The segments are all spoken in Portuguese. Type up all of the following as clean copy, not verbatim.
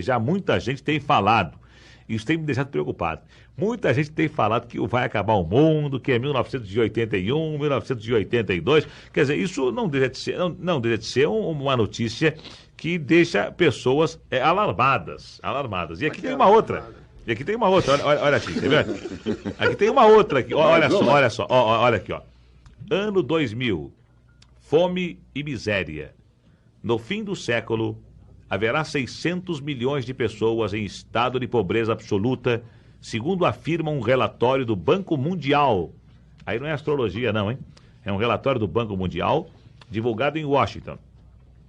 já muita gente tem falado, isso tem me deixado preocupado. Muita gente tem falado que vai acabar o mundo, que é 1981, 1982. Quer dizer, isso não deixa de ser, não deixa de ser uma notícia que deixa pessoas alarmadas. E aqui tem uma outra. Olha aqui, tá vendo? Aqui tem uma outra aqui. Olha só, olha aqui, ó. Ano 2000, fome e miséria. No fim do século, haverá 600 milhões de pessoas em estado de pobreza absoluta, segundo afirma um relatório do Banco Mundial. Aí não é astrologia não, hein? É um relatório do Banco Mundial, divulgado em Washington.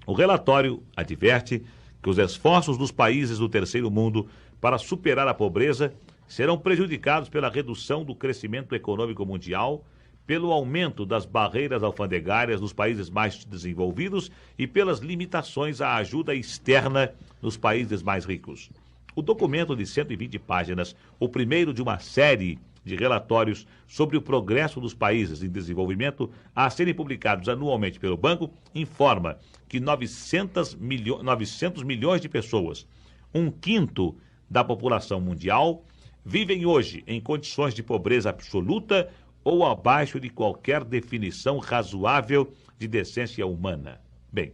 O relatório adverte que os esforços dos países do terceiro mundo para superar a pobreza serão prejudicados pela redução do crescimento econômico mundial, pelo aumento das barreiras alfandegárias nos países mais desenvolvidos e pelas limitações à ajuda externa nos países mais ricos. O documento de 120 páginas, o primeiro de uma série de relatórios sobre o progresso dos países em desenvolvimento a serem publicados anualmente pelo banco, informa que 900 milhões de pessoas, um quinto da população mundial, vivem hoje em condições de pobreza absoluta ou abaixo de qualquer definição razoável de decência humana. Bem,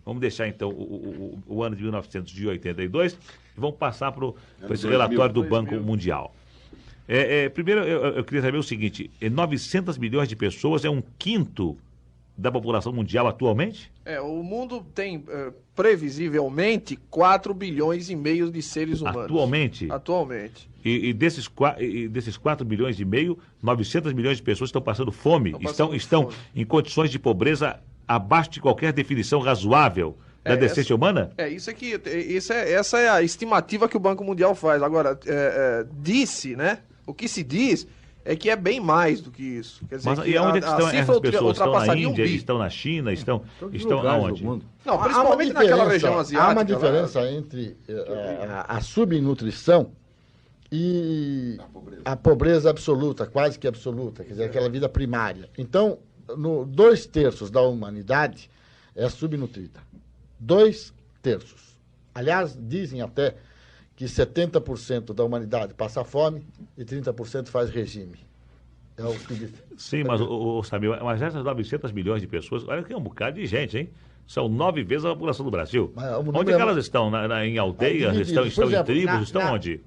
vamos deixar então o ano de 1982 e vamos passar para esse relatório do Banco Mundial. Primeiro, eu queria saber o seguinte, 900 milhões de pessoas é um quinto da população mundial atualmente? O mundo tem, previsivelmente, 4 bilhões e meio de seres humanos. Atualmente? Atualmente. E desses 4 bilhões e meio, 900 milhões de pessoas estão passando fome, estão em condições de pobreza abaixo de qualquer definição razoável da decência humana? Essa é a estimativa que o Banco Mundial faz. Agora, o que se diz é que é bem mais do que isso. Quer dizer, mas e onde estão essas pessoas? Estão na Índia, estão na China, estão aonde? Não, principalmente naquela região asiática. Há uma diferença entre a subnutrição e a pobreza absoluta, quase que absoluta, quer dizer, aquela vida primária. Então, 2/3 da humanidade é subnutrida. 2/3. Aliás, dizem até que 70% da humanidade passa fome e 30% faz regime. É o que... Sim, mas, Samir, mas essas 900 milhões de pessoas, olha que é um bocado de gente, hein? São 9 vezes a população do Brasil. Onde que elas estão? Em aldeias? Estão em tribos? Estão onde?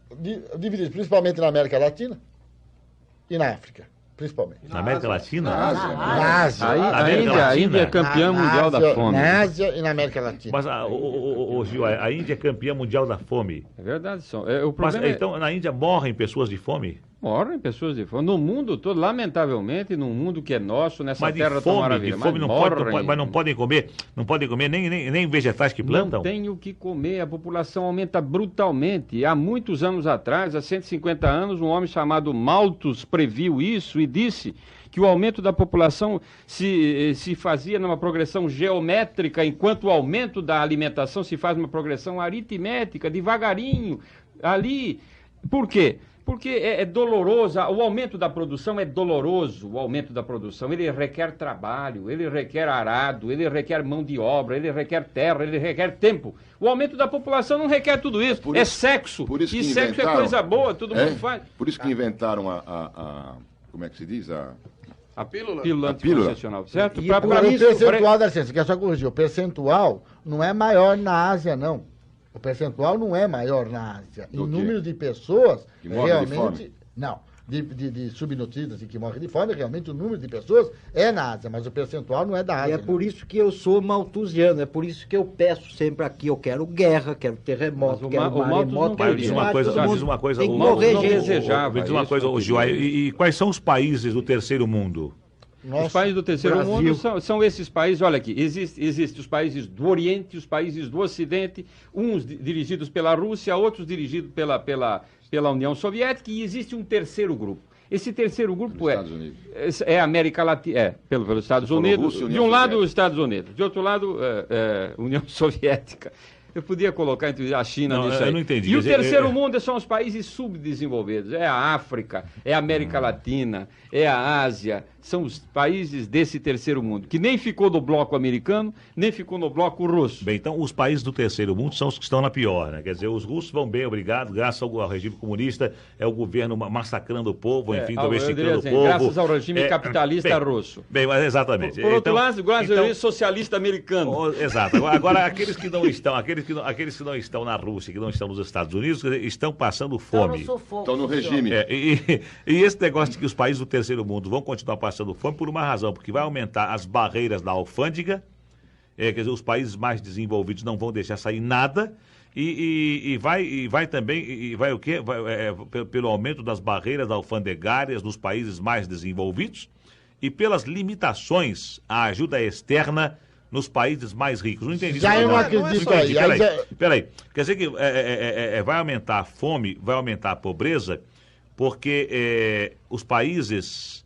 Divididas principalmente na América Latina e na África. Principalmente. Na América Latina? Na Ásia. A Índia é campeã mundial da fome. Na Ásia e na América Latina. Mas, Gil, a Índia é campeã mundial da fome. É verdade. Então, na Índia morrem pessoas de fome? Morrem pessoas de fome. No mundo todo, lamentavelmente, num mundo que é nosso, nessa terra tão maravilhosa. Mas não podem comer nem vegetais que plantam? Não tem o que comer, a população aumenta brutalmente. Há muitos anos atrás, há 150 anos, um homem chamado Malthus previu isso e disse que o aumento da população se fazia numa progressão geométrica, enquanto o aumento da alimentação se faz numa progressão aritmética, devagarinho, ali. Por quê? Porque é doloroso, o aumento da produção é doloroso, ele requer trabalho, ele requer arado, ele requer mão de obra, ele requer terra, ele requer tempo. O aumento da população não requer tudo isso, sexo, e sexo é coisa boa, todo mundo faz. Por isso que inventaram como é que se diz? A pílula anticoncepcional, certo? E o percentual da ciência, que é só corrigir, o percentual não é maior na Ásia, não. O percentual não é maior na Ásia. Em número de pessoas, que realmente... De fome? Não. De subnutridas e que morrem de fome, realmente o número de pessoas é na Ásia, mas o percentual não é da Ásia. E é por isso que eu sou malthusiano, é por isso que eu peço sempre aqui, eu quero guerra, quero terremoto, quero maremoto, quero diz uma coisa, tem que morrer gente. Diz uma coisa, Gil, e quais são os países do terceiro mundo? Os países do terceiro mundo são esses países, olha aqui, existem os países do Oriente, os países do Ocidente, uns dirigidos pela Rússia, outros dirigidos pela União Soviética, e existe um terceiro grupo. Esse terceiro grupo é a América Latina, pelos Estados Unidos. Rússia, de um lado, os Estados Unidos, de outro lado, União Soviética. Eu podia colocar entre a China nisso aí. Eu não entendi. E o terceiro mundo são os países subdesenvolvidos. É a África, é a América Latina, é a Ásia. São os países desse terceiro mundo, que nem ficou no bloco americano, nem ficou no bloco russo. Bem, então os países do terceiro mundo são os que estão na pior, né? Quer dizer, os russos vão bem, obrigado, graças ao regime comunista, é o governo massacrando o povo, enfim, domesticando o povo. Graças ao regime capitalista russo. Bem, mas exatamente. Por outro lado, socialista americano. Exato. Agora, aqueles que não estão na Rússia, que não estão nos Estados Unidos, estão passando fome. Estão no regime. E esse negócio de que os países do terceiro mundo vão continuar passando fome por uma razão, porque vai aumentar as barreiras da alfândega, quer dizer, os países mais desenvolvidos não vão deixar sair nada, e vai também, o quê? Pelo aumento das barreiras alfandegárias nos países mais desenvolvidos e pelas limitações à ajuda externa nos países mais ricos. Não entendi. Já eu não acredito aí. Peraí. Quer dizer que vai aumentar a fome, vai aumentar a pobreza, porque os países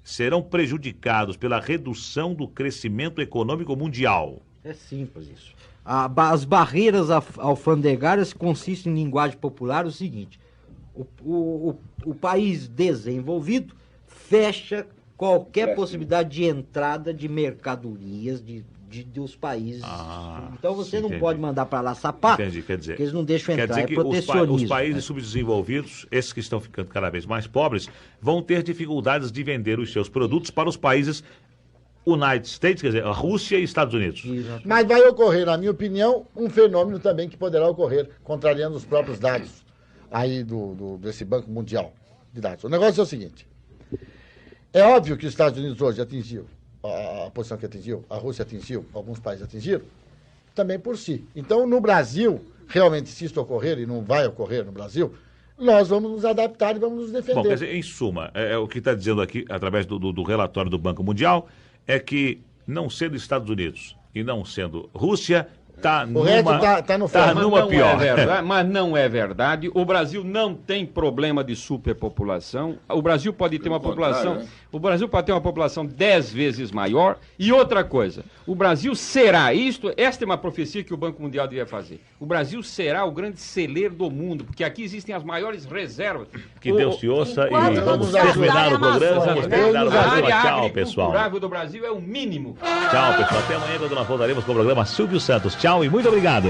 serão prejudicados pela redução do crescimento econômico mundial. É simples isso. As barreiras alfandegárias consistem em linguagem popular o seguinte: o país desenvolvido fecha qualquer possibilidade de entrada de mercadorias dos países. Então você não pode mandar para lá sapato, quer dizer, porque eles não deixam entrar. Quer dizer que os países subdesenvolvidos, esses que estão ficando cada vez mais pobres, vão ter dificuldades de vender os seus produtos para os países United States, quer dizer, a Rússia e Estados Unidos. Exatamente. Mas vai ocorrer, na minha opinião, um fenômeno também que poderá ocorrer, contrariando os próprios dados aí desse Banco Mundial de Dados. O negócio é o seguinte: é óbvio que os Estados Unidos hoje atingiu a posição que atingiu, a Rússia atingiu, alguns países atingiram, também por si. Então, no Brasil, realmente, se isso ocorrer, e não vai ocorrer no Brasil, nós vamos nos adaptar e vamos nos defender. Bom, quer dizer, em suma, o que está dizendo aqui, através do relatório do Banco Mundial, é que, não sendo Estados Unidos e não sendo Rússia, está numa pior. Mas não é verdade. O Brasil não tem problema de superpopulação. O Brasil pode ter uma população... O Brasil pode ter uma população 10 vezes maior. E outra coisa, o Brasil será esta é uma profecia que o Banco Mundial devia fazer. O Brasil será o grande celeiro do mundo, porque aqui existem as maiores reservas. Que Deus te ouça e vamos terminar o programa. Tchau, pessoal. O do Brasil é o mínimo. Tchau, pessoal. Até amanhã, quando nós voltaremos com o programa Silvio Santos. Tchau e muito obrigado.